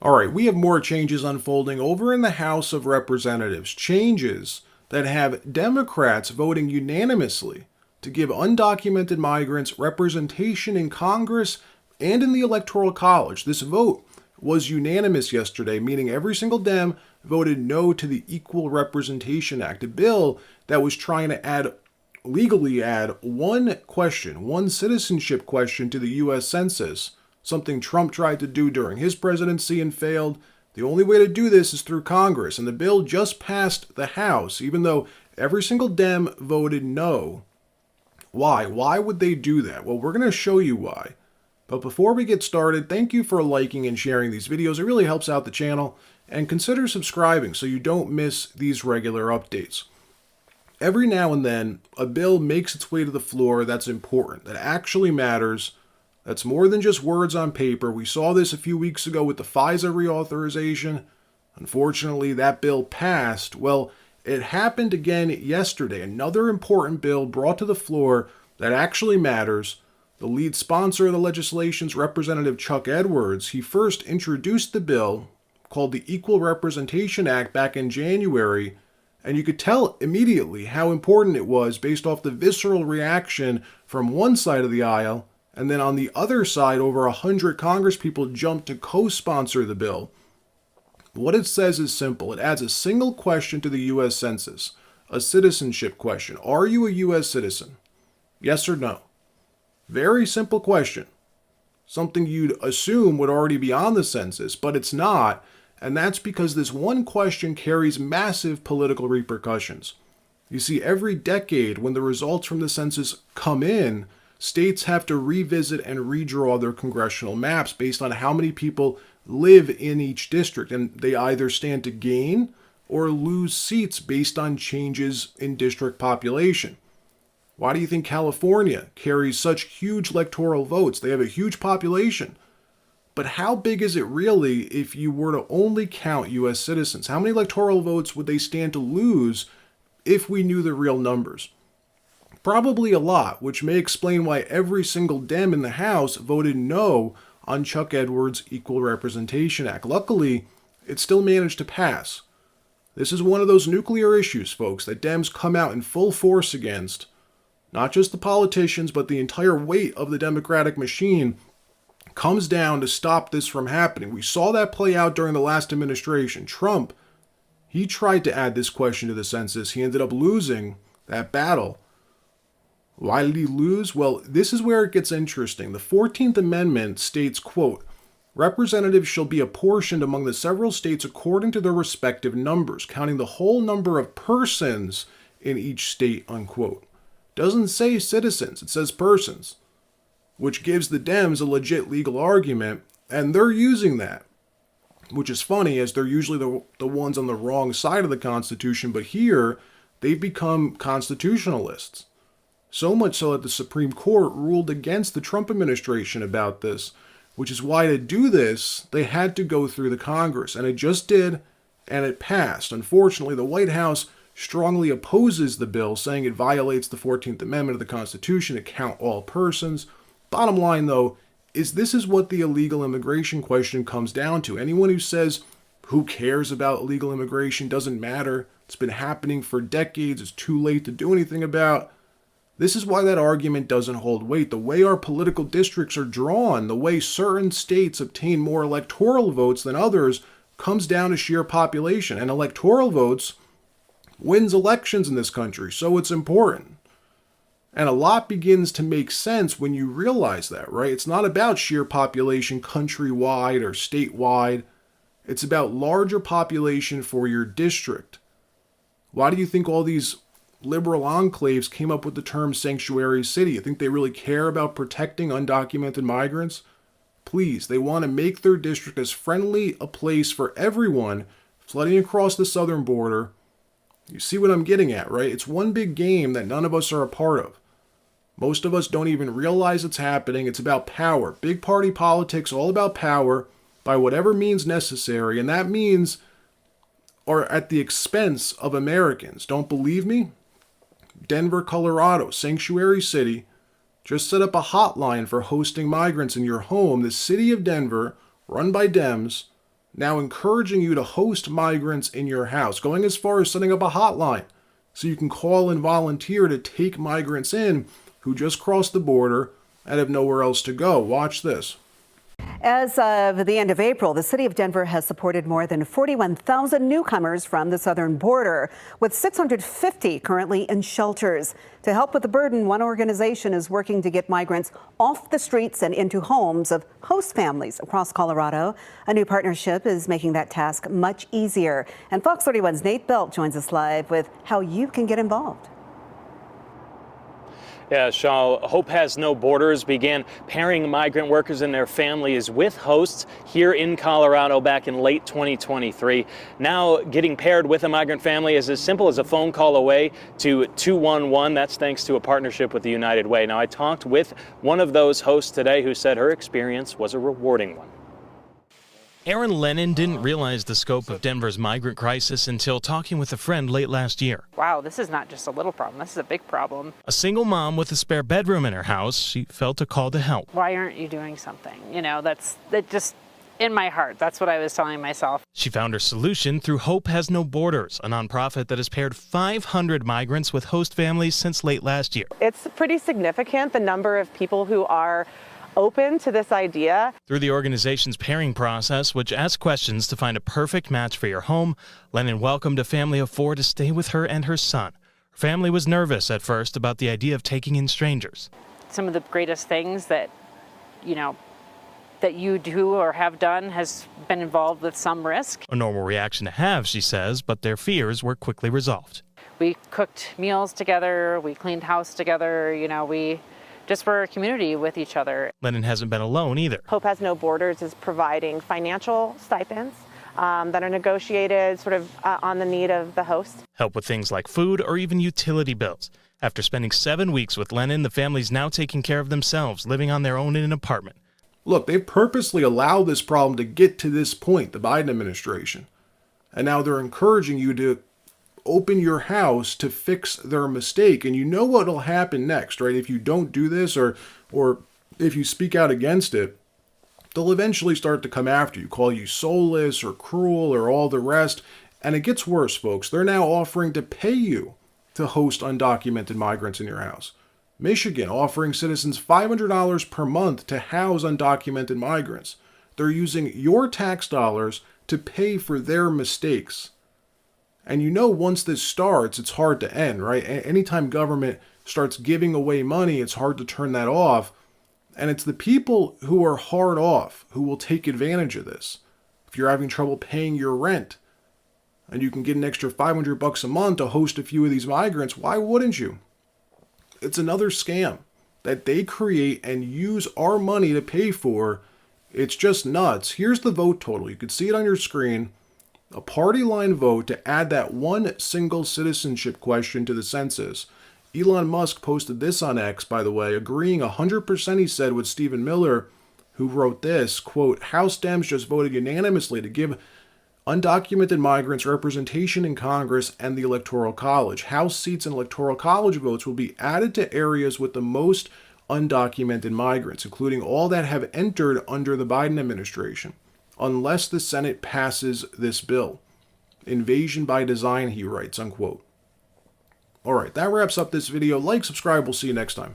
All right, we have more changes unfolding over in the House of Representatives. Changes that have Democrats voting unanimously to give undocumented migrants representation in Congress and in the Electoral College. This vote was unanimous yesterday, meaning every single Dem voted no to the Equal Representation Act, a bill that was trying to legally add one citizenship question to the U.S. Census, something Trump tried to do during his presidency and failed. The only way to do this is through Congress, and the bill just passed the House, even though every single Dem voted no. Why? Why would they do that? Well, we're going to show you why. But before we get started, thank you for liking and sharing these videos. It really helps out the channel. And consider subscribing so you don't miss these regular updates. Every now and then, a bill makes its way to the floor that's important, that actually matters, that's more than just words on paper. We saw this a few weeks ago with the FISA reauthorization. Unfortunately, that bill passed. Well, it happened again yesterday. Another important bill brought to the floor that actually matters. The lead sponsor of the legislation's Representative Chuck Edwards. He first introduced the bill called the Equal Representation Act back in January, and you could tell immediately how important it was based off the visceral reaction from one side of the aisle, and then on the other side, over 100 congresspeople jumped to co-sponsor the bill. What it says is simple. It adds a single question to the U.S. Census, a citizenship question. Are you a U.S. citizen? Yes or no? Very simple question. Something you'd assume would already be on the census, but it's not, and that's because this one question carries massive political repercussions. You see, every decade when the results from the census come in, states have to revisit and redraw their congressional maps based on how many people live in each district, and they either stand to gain or lose seats based on changes in district population. Why do you think California carries such huge electoral votes? They have a huge population. But how big is it really if you were to only count U.S. citizens? How many electoral votes would they stand to lose if we knew the real numbers? Probably a lot, which may explain why every single Dem in the House voted no on Chuck Edwards' Equal Representation Act. Luckily, it still managed to pass. This is one of those nuclear issues, folks, that Dems come out in full force against. Not just the politicians, but the entire weight of the Democratic machine comes down to stop this from happening. We saw that play out during the last administration. Trump, he tried to add this question to the census. He ended up losing that battle. Why did he lose? Well, this is where it gets interesting. The 14th Amendment states, quote, representatives shall be apportioned among the several states according to their respective numbers, counting the whole number of persons in each state, unquote. Doesn't say citizens, it says persons, which gives the Dems a legit legal argument, and they're using that, which is funny as they're usually the ones on the wrong side of the Constitution, but here they've become constitutionalists. So much so that the Supreme Court ruled against the Trump administration about this, which is why to do this, they had to go through the Congress, and it just did, and it passed. Unfortunately, the White House strongly opposes the bill, saying it violates the 14th Amendment of the Constitution to count all persons. Bottom line, though, is this is what the illegal immigration question comes down to. Anyone who says, who cares about illegal immigration, doesn't matter, it's been happening for decades, it's too late to do anything about. This is why that argument doesn't hold weight. The way our political districts are drawn, the way certain states obtain more electoral votes than others, comes down to sheer population. And electoral votes wins elections in this country, so it's important. And a lot begins to make sense when you realize that, right? It's not about sheer population countrywide or statewide. It's about larger population for your district. Why do you think all these liberal enclaves came up with the term sanctuary city? You think they really care about protecting undocumented migrants? Please, they want to make their district as friendly a place for everyone flooding across the southern border. You see what I'm getting at, right? It's one big game that none of us are a part of. Most of us don't even realize it's happening. It's about power. Big party politics, all about power by whatever means necessary. And that means are at the expense of Americans. Don't believe me? Denver, Colorado, sanctuary city, just set up a hotline for hosting migrants in your home. The city of Denver, run by Dems, now encouraging you to host migrants in your house, going as far as setting up a hotline so you can call and volunteer to take migrants in who just crossed the border and have nowhere else to go. Watch this. As of the end of April, the city of Denver has supported more than 41,000 newcomers from the southern border, with 650 currently in shelters. To help with the burden, one organization is working to get migrants off the streets and into homes of host families across Colorado. A new partnership is making that task much easier. And Fox 31's Nate Belt joins us live with how you can get involved. Yeah, Shaw, Hope Has No Borders began pairing migrant workers and their families with hosts here in Colorado back in late 2023. Now getting paired with a migrant family is as simple as a phone call away to 211. That's thanks to a partnership with the United Way. Now, I talked with one of those hosts today who said her experience was a rewarding one. Aaron Lennon didn't realize the scope of Denver's migrant crisis until talking with a friend late last year. Wow, this is not just a little problem, this is a big problem. A single mom with a spare bedroom in her house, she felt a call to help. Why aren't you doing something? You know, that just in my heart, that's what I was telling myself. She found her solution through Hope Has No Borders, a nonprofit that has paired 500 migrants with host families since late last year. It's pretty significant, the number of people who are open to this idea. Through the organization's pairing process, which asks questions to find a perfect match for your home, Lennon welcomed a family of 4 to stay with her and her son. Her family was nervous at first about the idea of taking in strangers. Some of the greatest things that, that you do or have done has been involved with some risk. A normal reaction to have, she says, but their fears were quickly resolved. We cooked meals together, we cleaned house together, we just were a community with each other. Lennon hasn't been alone either. Hope Has No Borders is providing financial stipends that are negotiated sort of on the need of the host. Help with things like food or even utility bills. After spending 7 weeks with Lennon, the family's now taking care of themselves, living on their own in an apartment. Look, they've purposely allowed this problem to get to this point, the Biden administration. And now they're encouraging you to open your house to fix their mistake. And you know what will happen next, right? If you don't do this or if you speak out against it, they'll eventually start to come after you, call you soulless or cruel or all the rest. And it gets worse, folks. They're now offering to pay you to host undocumented migrants in your house. Michigan offering citizens $500 per month to house undocumented migrants. They're using your tax dollars to pay for their mistakes. And once this starts, it's hard to end, right? Anytime government starts giving away money, it's hard to turn that off. And it's the people who are hard off who will take advantage of this. If you're having trouble paying your rent and you can get an extra $500 a month to host a few of these migrants, why wouldn't you? It's another scam that they create and use our money to pay for. It's just nuts. Here's the vote total. You can see it on your screen. A party line vote to add that one single citizenship question to the census. Elon Musk posted this on X, by the way, agreeing 100%, he said, with Stephen Miller, who wrote this, quote, House Dems just voted unanimously to give undocumented migrants representation in Congress and the Electoral College. House seats and Electoral College votes will be added to areas with the most undocumented migrants, including all that have entered under the Biden administration, unless the Senate passes this bill. Invasion by design, he writes, unquote. All right, that wraps up this video. Like, subscribe. We'll see you next time.